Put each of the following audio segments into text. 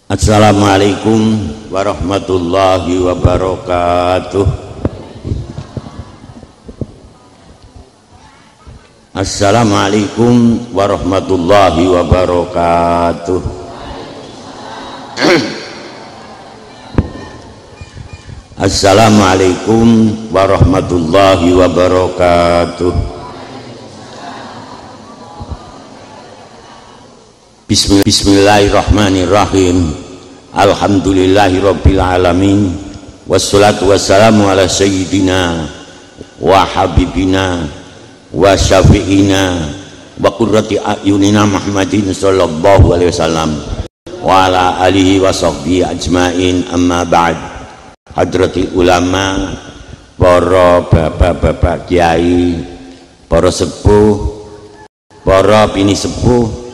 Assalamualaikum warahmatullahi wabarakatuh. Assalamualaikum warahmatullahi wabarakatuh. Assalamualaikum warahmatullahi wabarakatuh. Bismillahirrahmanirrahim. Alhamdulillahirabbil alamin. Wassalatu wassalamu ala sayyidina wa habibina wa syafi'ina wa qurrati a'yunina Muhammadin sallallahu alaihi wasallam wa ala alihi wa sahbihi ajmain, amma ba'd. Hadratil ulama, para bapak-bapak kiai, para sepuh, para bini sepuh,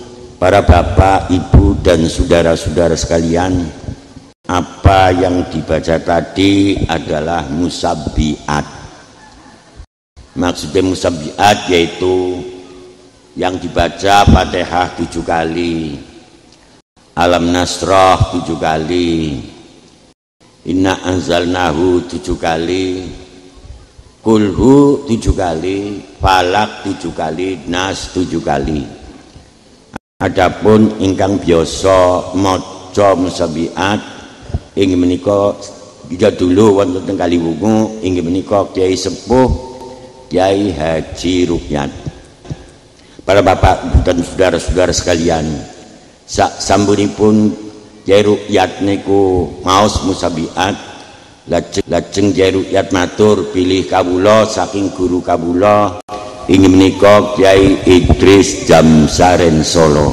para bapak, ibu, dan saudara-saudara sekalian, apa yang dibaca tadi adalah musabbihat. Maksudnya musabbihat yaitu yang dibaca Fatihah 7 kali, Alam Nasrah 7 kali, Inna Anzalnahu 7 kali, Kulhu 7 kali, Falak 7 kali, Nas 7 kali. Adapun ingkang biasa maca musabbihat inggih menika dulu wonten teng Kaliwungu, inggih menika Kiai Sepuh Kiai Haji Rukyat. Para bapak dan saudara-saudara sekalian, sak sampunipun Kiai Rukyat niku maos musabbihat, lajeng Kiai Rukyat matur pilih kawula saking guru kawula inggih menika Kiai Idris Jamsaren Solo.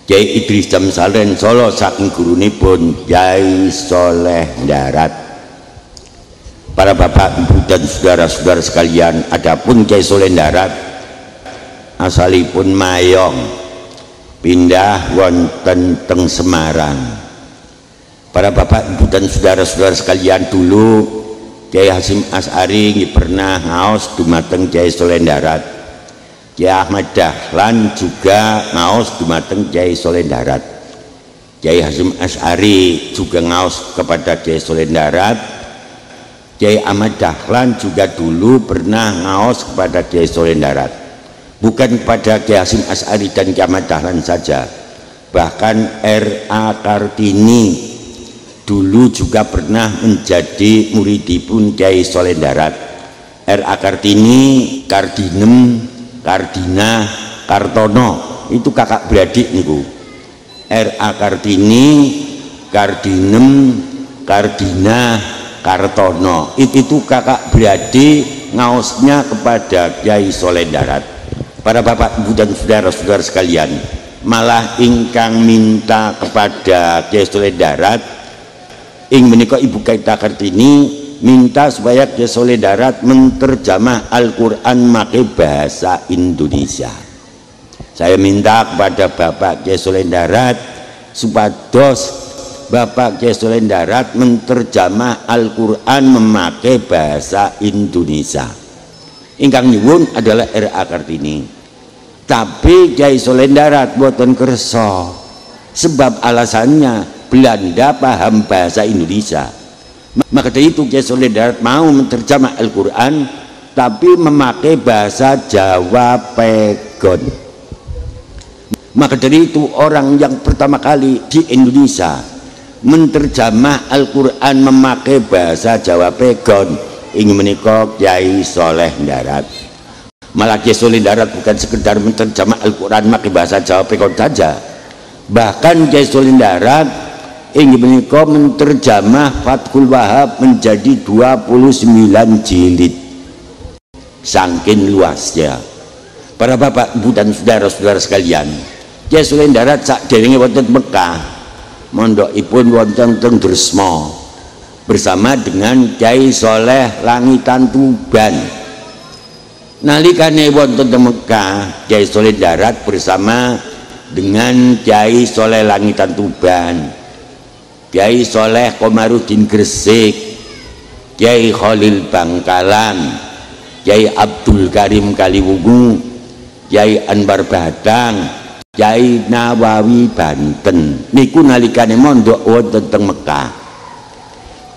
Kiai Idris Jamsaren Solo saking gurunipun Kiai Soleh Darat. Para bapak, ibu, dan saudara-saudara sekalian, adapun Kiai Soleh Darat asalipun Mayong, pindah wonten teng Semarang. Para bapak, ibu, dan saudara-saudara sekalian, dulu Kiai Hasyim Asy'ari pernah ngaos dumateng Kiai Soleh Darat. Kiai Ahmad Dahlan juga ngaos dumateng Kiai Soleh Darat. Kiai Hasyim Asy'ari juga ngaos kepada Kiai Soleh Darat. Kiai Ahmad Dahlan juga dulu pernah ngaos kepada Kiai Soleh Darat. Bukan kepada Kiai Hasyim Asy'ari dan Kiai Ahmad Dahlan saja, bahkan R.A. Kartini dulu juga pernah menjadi muridipun Kiai Soleh Darat. R.A. Kartini, Kardinem, Kardina, Kartono, itu kakak beradik niku. R.A. Kartini, Kardinem, Kardina, Kartono, itu kakak beradik ngaosnya kepada Kiai Soleh Darat. Para bapak, ibu, dan saudara-saudara sekalian, malah ingkang minta kepada Kiai Soleh Darat menika Ibu Kaita Kartini minta supaya Kiai Soleh Darat menterjemah Al-Quran pakai bahasa Indonesia. Saya minta kepada Bapak Kiai Soleh Darat supados Bapak Kiai Soleh Darat menterjemah Al-Quran memakai bahasa Indonesia. Ingkang nyuwun adalah R.A. Kartini. Tapi Kiai Soleh Darat boten kersa, sebab alasannya Belanda paham bahasa Indonesia. Maka dari itu Kiai Soleh Darat mau menterjemah Al-Quran tapi memakai bahasa Jawa Pegon. Maka dari itu orang yang pertama kali di Indonesia menterjemah Al-Quran memakai bahasa Jawa Pegon ingin menika Kiai Soleh Darat. Malah Kiai Soleh Darat bukan sekedar menterjemah Al-Quran memakai bahasa Jawa Pegon saja, bahkan Kiai Soleh Darat ingin menika menterjemah Fathul Wahab menjadi 29 jilid, saking luasnya. Para bapak, ibu, dan saudara-saudara sekalian, Kiai Soleh Darat sakderenge wonten Mekah, mondokipun wonten teng Dresma bersama dengan Kiai Soleh Langitan Tuban. Nalikane wonten teng Mekah, Kiai Soleh Darat bersama dengan Kiai Soleh Langitan Tuban, Kiai Soleh Komarudin Gresik, Kiai Khalil Bangkalan, Kiai Abdul Karim Kaliwungu, Kiai Anwar Batang, Kyai Nawawi Banten niku nalikane mondok wonten teng Mekah.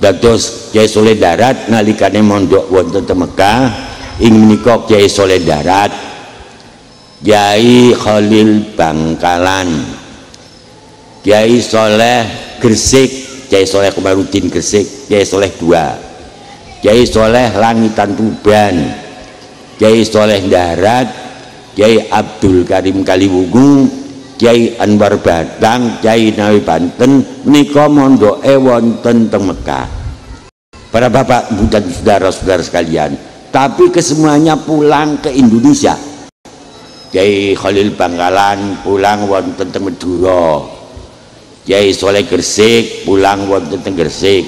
Dados Kyai Soleh Darat nalikane mondok wonten teng Mekah ing menika Kyai Soleh Darat, Kyai Khalil Bangkalan, Kyai Soleh Gresik, Kyai Soleh Komarudin Gresik, Kyai Soleh II, Kyai Soleh Langitan Tuban, Kyai Soleh Darat, Kyai Abdul Karim Kaliwungu, Kyai Anwar Batang, Kyai Nawawi Banten menika mondoke wonten teng Mekah. Para bapak, ibu dan saudara-saudara sekalian, tapi kesemuanya pulang ke Indonesia. Kyai Khalil Bangkalan pulang wonten teng Madura, Kyai Soleh Gresik pulang wonten teng Gresik,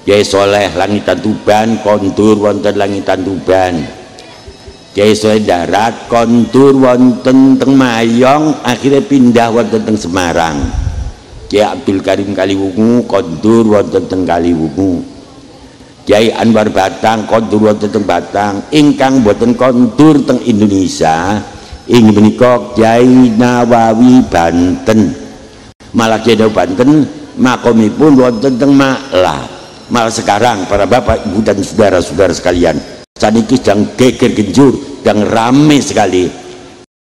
Kyai Soleh Langitan Tuban kondur wonten Langitan Tuban, Kyai Soleh Darat kondur wonten teng Mayong akhirnya pindah wonten teng Semarang. Kyai Abdul Karim Kaliwungu kondur wonten teng Kaliwungu, Kyai Anwar Batang kondur wonten teng Batang. Ingkang boten kondur teng Indonesia inggih menika Kyai Nawawi Banten. Malah Kyai Nawawi Banten makomipun wonten teng Malang. Malah sekarang para bapak ibu dan saudara-saudara sekalian, saniki sedang geger genjur, sedang rame sekali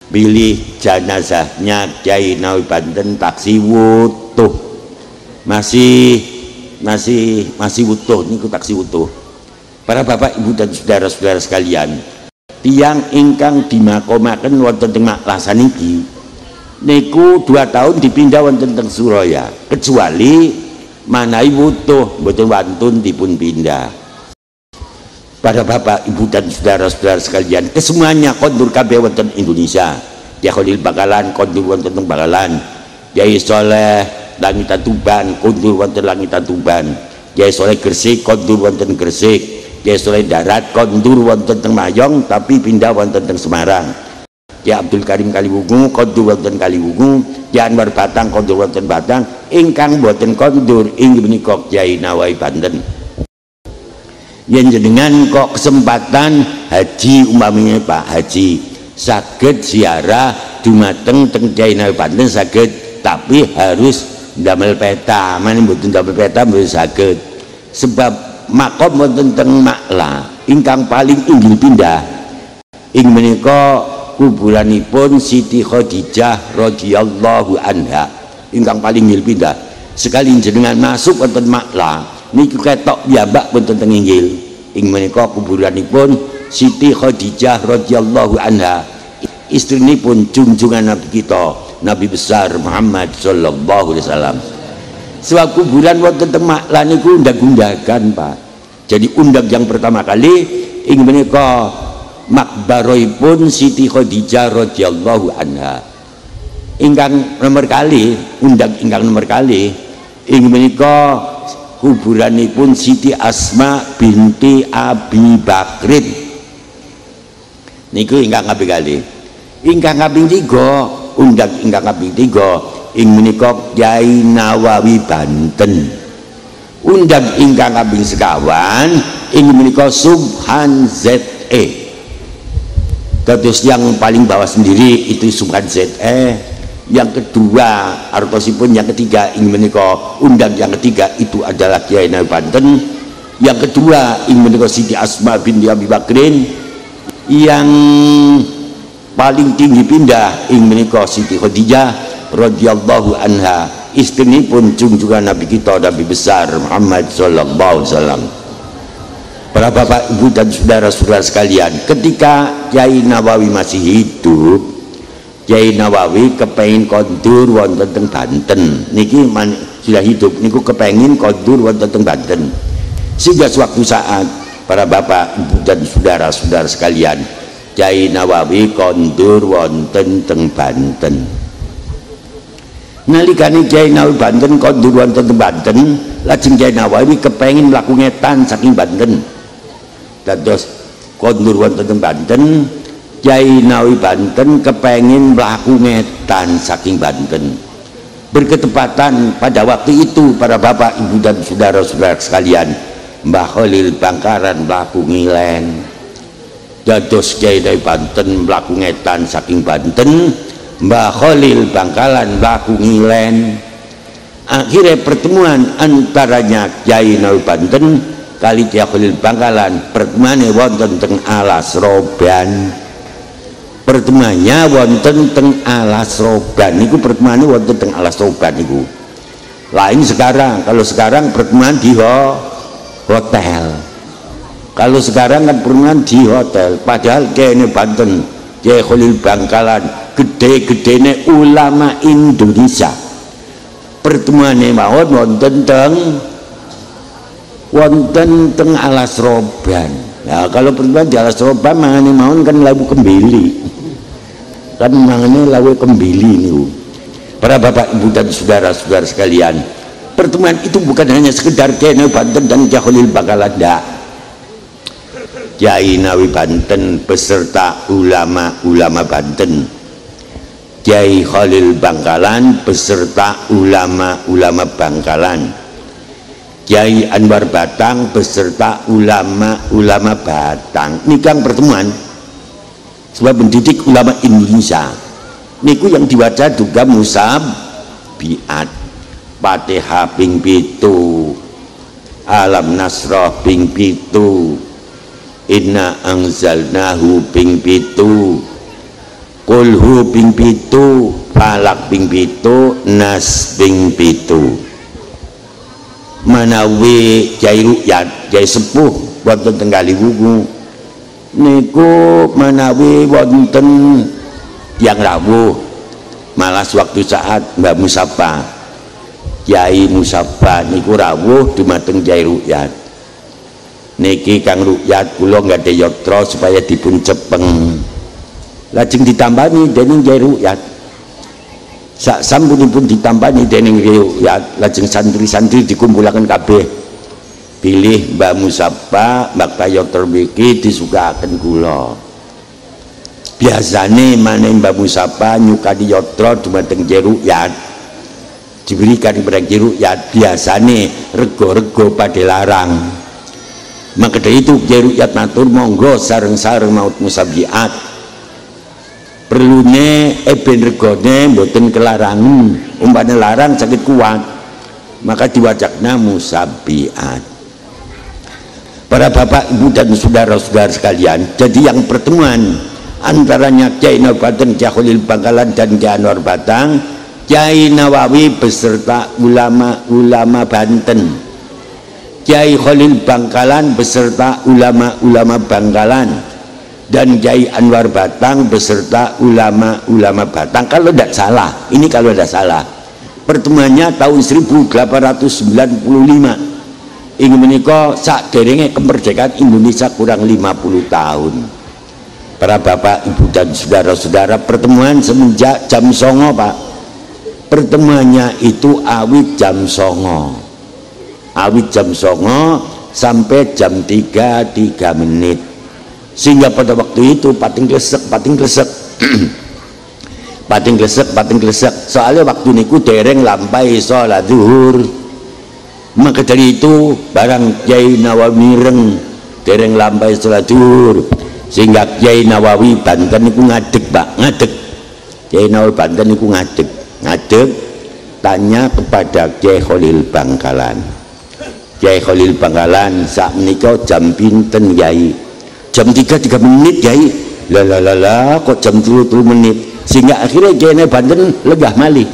pilih jenazahnya Kyai Nawawi Banten taksi wutuh, masih wutuh niku taksi wutuh. Para bapak ibu dan saudara-saudara sekalian, tiang ingkang dimakomaken wonten teng Malang saniki niku 2 tahun dipindah wonten teng Suraya, kecuali manahi wutuh mboten wantun dipun pindah. Pada bapak ibu dan saudara-saudara sekalian, kesemuanya kondur kabeh wonten Indonesia. Kyai Khalil Bangkalan kondur wonten teng Bangkalan, Kyai Soleh Langitan Tuban kondur wonten Langitan Tuban, Kyai Soleh Gresik kondur wonten Gresik, Kyai Soleh Darat kondur wonten teng Mayong tapi pindah wonten teng Semarang, Kyai Abdul Karim Kaliwungu kondur wonten Kaliwungu, Kyai Anwar Batang kondur wonten Batang. Ingkang boten kondur inggih menika Kyai Nawawi Banten. Yen jenengan kok kesempatan haji umpamanya Pak Haji saged ziarah dumateng teng Kyai Nawawi Banten saged, tapi harus ndamel peta. Mane mboten ndamel peta mboten saged, sebab makom wonten teng Makla ingkang paling inggil pindah ing menika kuburanipun Siti Khadijah radhiyallahu anha ingkang paling inggil pindah. Sekali jenengan masuk wonten Makla niku ketok piyambak wonten teng inggil ing menika kuburanipun Siti Khadijah radhiyallahu anha, istrinipun junjungan Nabi kita Nabi besar Muhammad sallallahu alaihi wasallam. Sebab kuburan wonten teng Makla niku undag-undagan Pak. Jadi undag yang pertama kali ing menika makbaroipun Siti Khadijah radhiyallahu anha. Ingkang nomor kali undag ingkang nomor kali ing menika kuburanipun Siti Asma binti Abi Bakrin niku ingkang kaping kali. Ingkang kaping 3 undag ingkang kaping 3 ing menika Kyai Nawawi Banten. Undag ingkang kaping sekawan ing menika Subhan ZE. Terus yang paling bawah sendiri itu Subhan ZE. Yang kedua artosipun yang ketiga ing menika undang yang ketiga itu adalah Kyai Nawawi Banten. Yang kedua ing menika Siti Asma binti Abi Bakrin. Yang paling tinggi pindah ing menika Siti Khadijah radhiyallahu anha, istrinipun junjungan Nabi kita Nabi besar Muhammad sallallahu alaihi wasallam. Para bapak ibu dan saudara-saudara sekalian, ketika Kyai Nawawi masih hidup, Kyai Nawawi kepengin kondur wonten teng Banten niki sudah hidup niku kepengin kondur wonten teng Banten, sehingga suatu saat para bapak ibu dan saudara-saudara sekalian Kyai Nawawi kondur wonten teng Banten. Nalikane Kyai Nawawi Banten kondur wonten teng Banten, lajeng Kyai Nawawi kepengin mlaku ngetan saking Banten. Dados kondur wonten teng Banten, Kyai Nawawi Banten kepengin mlaku ngetan saking Banten. Berketepatan pada waktu itu para bapak ibu dan saudara-saudara sekalian, Mbah Khalil Bangkalan mlaku ngilen. Dados Kyai Nawawi Banten mlaku ngetan saking Banten, Mbah Khalil Bangkalan, Mbah Kungilen. Akhirnya pertemuan antaranya Kyai Nawawi Banten kali Kyai Khalil Bangkalan, pertemuannya wonten teng Alas Roban. Pertemuannya wonten teng Alas Roban niku, pertemuannya wonten teng Alas Roban niku. Lain sekarang, kalau sekarang pertemuan di hotel. Kalau sekarang kan pertemuan di hotel, padahal Kyai Banten, Kyai Khalil Bangkalan gede-gedene ulama Indonesia. Pertemuannya mawon wonten teng Alas Roban. Ya kalau pertemuan di Alas Roban mangane mawon kan lawu kembili. Kan mangane lawu kembili niku. Para bapak ibu dan saudara-saudara sekalian, pertemuan itu bukan hanya sekedar Kyai Nawawi Banten dan Kyai Khalil Bangkalan, enggak. Kyai Nawawi Banten beserta ulama-ulama Banten, Kyai Khalil Bangkalan beserta ulama-ulama Bangkalan, Kyai Anwar Batang beserta ulama-ulama Batang. Ini kan pertemuan sebab mendidik ulama Indonesia. Niku yang diwaca juga musabiat, Fatihah ping 7, Alam Nasrah ping 7, Inna Anzalnahu ping 7, Kulhu ping 7, Falak ping 7, Nas ping 7. Manawi Kyai Rukyat, Kyai Sepuh wonten teng Kaliwungu niku manawi wonten yang rawuh, malas waktu saat Mbak Musapa, Kyai Musapa niku rawuh dumateng Kyai Rukyat. Niki Kang Rukyat kula nggade yatra supaya dipun cepeng. Lajeng ditambani dening Kyai Rukyat. Sak sampunipun ditambani dening Kyai Rukyat, lajeng santri-santri dikumpulaken kabeh. Pilih Mbak Musapa, Mbak Kayotor mriki disukaken kula. Biasane maneh Mbak Musapa nyukani yatra dumateng Kyai Rukyat, diberikan kepada Kyai Rukyat, biasane rego-rego pada larang. Maka dari itu Kyai Rukyat matur monggo sareng-sareng maut musabiat. Perlune eben regone mboten kelarangan, umpane larang sakit kuat, maka diwacakna musabiat. Para bapak ibu dan saudara-saudara sekalian, jadi yang pertemuan antaranya Kyai Nawawi Banten, Kyai Khalil Bangkalan dan Kyai Anwar Batang, Kyai Nawawi beserta ulama-ulama Banten, Kyai Khalil Bangkalan beserta ulama-ulama Bangkalan, dan Kyai Anwar Batang beserta ulama-ulama Batang. Kalau tidak salah, ini kalau tidak salah, pertemuannya tahun 1895. Ingin menikah sak derenge kemerdekaan Indonesia kurang 50 tahun. Para bapak ibu dan saudara-saudara, pertemuan semenjak jam 09.00 Pak. Pertemuannya itu awit jam 09.00, awit jam 09.00 sampai jam 3:03. Sehingga pada waktu itu pating klesek pating klesek soalnya waktu niku dereng lampai sholat zuhur. Maka dari itu barang Kyai Nawawi mireng dereng lampai sholat zuhur, sehingga Kyai Nawawi Banten niku ngadeg Pak, ngadeg. Kyai Nawawi Banten niku ngadeg tanya kepada Kyai Khalil Bangkalan, Kyai Khalil Bangkalan sak menika jam pinten Kyai? Jam 3:03 Kyai. Lah kok jam 3 menit? Sehingga akhirnya Kyai Nawawi Banten lenggah malih.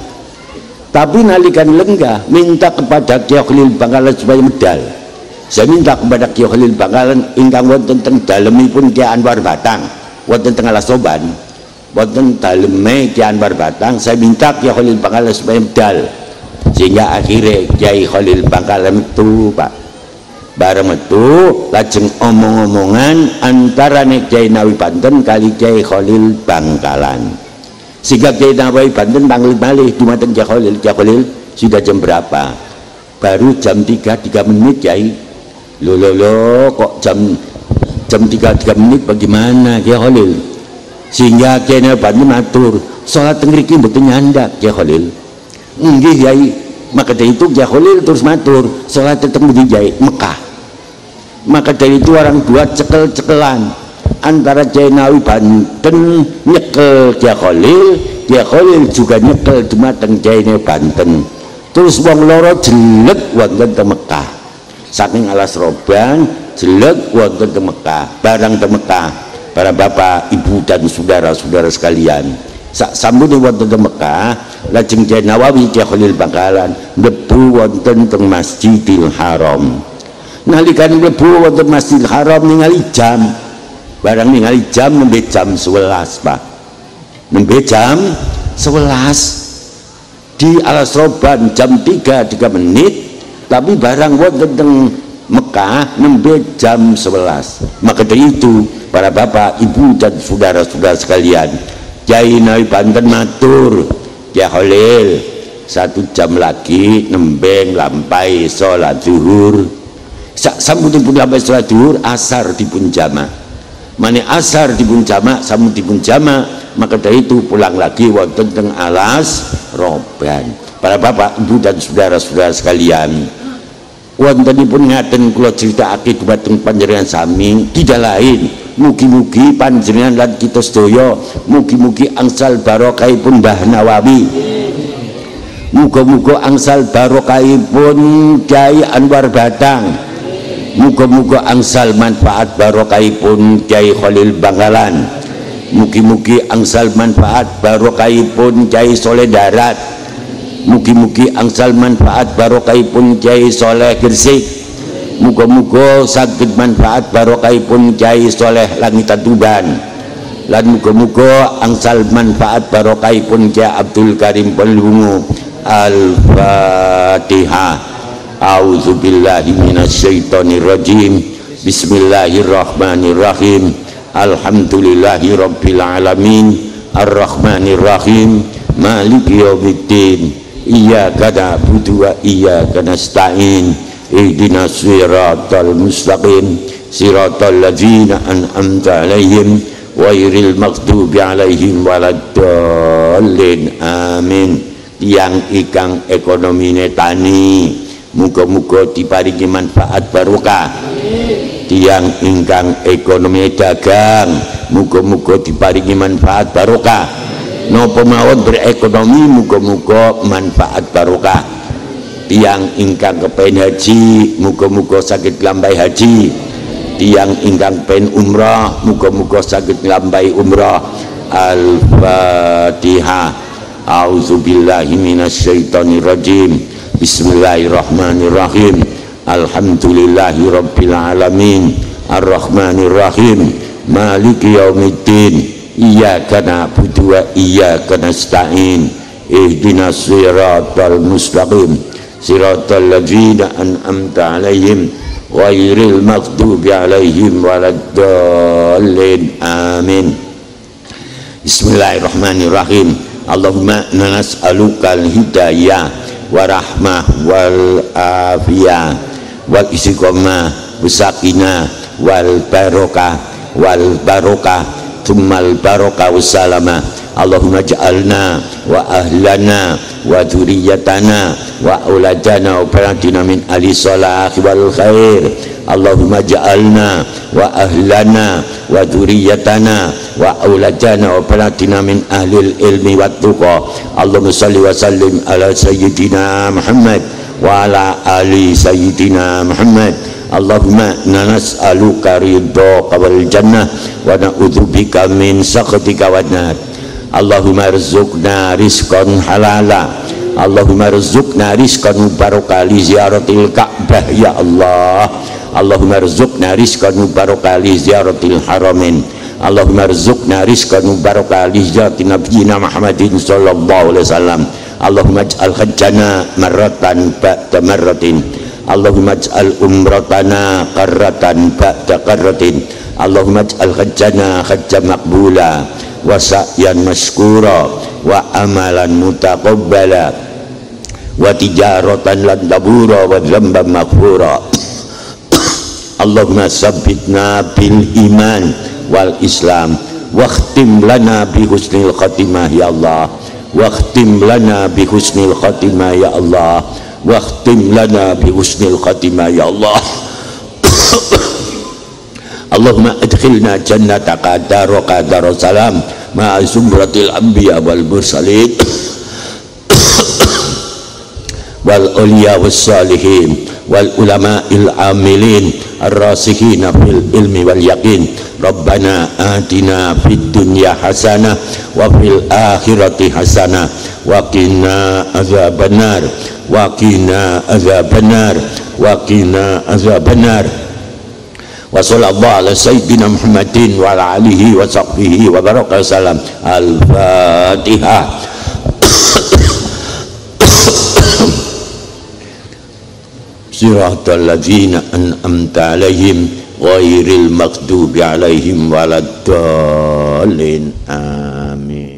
Tapi nalikan lenggah minta kepada Kyai Khalil Bangkalan supaya medal. Saya minta kepada Kyai Khalil Bangkalan ingkang wonten teng dalemipun Kyai Anwar Batang, wonten teng Alas Roban, wonten daleme Kyai Anwar Batang, saya minta Kyai Khalil Bangkalan supaya medal. Sehingga akhirnya Kyai Khalil Bangkalan itu Pak, bareng itu lajeng omong-omongan antara Kyai Nawawi Banten kali Kyai Khalil Bangkalan, sehingga Kyai Nawawi Banten panggil malih dumateng Kyai Khalil. Kyai Khalil sudah jam berapa? Baru jam 3:03 Kyai. Loh kok jam 3:03 bagaimana Kyai Khalil? Sehingga Kyai Nawawi Banten matur, sholat teng mriki mboten nyandak Kyai Khalil. Nggih Kyai. Maka dari itu Kyai Khalil terus matur, sholat tetap di Mekah. Maka dari itu orang dua cekel-cekelan antara Kyai Nawawi Banten nyekel Kyai Khalil, Kiai Khalil juga nyekel dumateng Jaine Banten. Terus wong loro jelek wonten teng Mekah. Saking Alas Roban jelek wonten teng Mekah, barang teng Mekah. Para bapak, ibu dan saudara-saudara sekalian, sak sambune wonten teng Mekah, lajeng Kiai Nawawi Kiai Khalil bakalan mlebu wonten teng Masjidil Haram. Nalikane mlebu wonten Masjidil Haram ningali jam. Barang ningali jam nembe jam 11, Pak. Nembe jam 11 di Alas Roban jam 3 menit, tapi barang wonten teng Mekah nembe jam 11. Maka dari itu para bapak, ibu dan saudara-saudara sekalian, Kiai Nawawi Banten matur, Kiai Khalil 1 jam lagi nembe lampai sholat zuhur. Sak sampun lampai sholat zuhur, asar dipun jamak. Mane asar dipun jamak, sampun dipun jamak, maka dari itu pulang lagi wonten teng Alas Roban. Para bapak, ibu dan saudara-saudara sekalian, wontenipun ngaten kula critakake dhumateng panjenengan sami, tidak lain mugi-mugi panjenengan lan kita sedaya mugi-mugi angsal barokahipun Mbah Nawawi, muga-muga angsal barokahipun Kyai Anwar Batang, muga-muga angsal manfaat barokahipun Kyai Khalil Bangkalan, mugi-mugi angsal manfaat barokahipun Kyai Soleh Darat, mugi-mugi angsal manfaat barokahipun Kyai Soleh Gresik, muga-muga saged manfaat barokahipun Kyai Soleh Langitan Tuban, lan muga-muga angsal manfaat barokahipun Kyai Abdul Karim Pelungu. Al-Fatihah. A'udzubillahi minasyaitonirrajim. Bismillahirrahmanirrahim. Alhamdulillahi rabbil alamin. Arrahmanirrahim. Maliki yaumiddin. Iyyaka na'budu wa iyyaka nasta'in. Ihdinas siratal mustaqim. Siratal ladzina an'amta 'alaihim ghairil maghdubi 'alaihim waladdallin. Amin. Tiang ikang ekonomine tani, muga-muga diparingi manfaat barokah. Tiang ingkang ekonomi dagang, muga-muga diparingi manfaat barokah. Napa mawon berekonomi, muga-muga manfaat barokah. Tiang ingkang kepen haji, muga-muga saged nglampahi haji. Tiang ingkang pen umrah, muga-muga saged nglampahi umrah. Al-Fatihah. A'udzubillahi minasyaitonirrajim. Bismillahirrahmanirrahim. Alhamdulillahi rabbil alamin. Arrahmanirrahim. Maliki yaumiddin. Iyyaka na'budu wa iyyaka nasta'in. Ihdinas siratal mustaqim. Siratal ladzina an'amta 'alaihim ghairil maghdubi 'alaihim waladdallin. Amin. Bismillahirrahmanirrahim. Allahumma nas'alukal hidayah wa rahmah wal afiyah wal istiqomah wasakinah wal barokah tsummal barokah wassalamah. Allahumma ja'alna wa ahlana wa dzurriyyatana wa auladana wa banatina min ahli shalah wal khair. Allahumma ja'alna wa ahlana wa dzurriyyatana wa auladana wa banatina min ahlil ilmi wat tuqa. Allahumma shalli wa sallim ala sayyidina Muhammad wa ala ali sayyidina Muhammad. Allahumma nas'aluka ridhaka wal jannah wa na'udzubika min sakhatika wan nar. Allahumma rizqna rizqan halala. Allahumma rizqna rizqan mubarakah li ziyaratil Ka'bah ya Allah. Allahumma rizqna rizqan mubarakah li ziyaratil haramain. Allahumma rizqna rizqan mubarakah li ziyarati nabiyyina Muhammadin sallallahu alaihi wasallam. Allahumma ij'al hajjana marratan ba'da marratin. Allahumma ij'al umratana qarratan ba'da qarratin. Allahumma ij'al hajjana hajjan maqbula wa sa'yan mashkura wa amalan mutaqabbala wa tijaratan lan tabura wa dzamban maghfura. Allahumma sabbitna bil iman wal islam wakhtim lana bi husnil khatimah ya Allah, wakhtim lana bi husnil khatimah ya Allah, wakhtim lana bi husnil khatimah ya Allah. Allahumma adkhilna jannataka daraka darussalam ma'a zumratil anbiya wal mursalin wal awliya was salihin wal ulama'il amilin ar-rasikhina fil ilmi wal yaqin. Rabbana atina fid dunya hasanah wa fil akhirati hasanah wa qina azabannar wa qina azabannar wa qina azabannar. Wa sallallahu ala sayyidina Muhammadin wa ala alihi wa sahbihi wa baraka salam. Al-Fatihah. Siratal ladzina an'amta alaihim ghairil maghdubi alaihim waladdallin. Amin.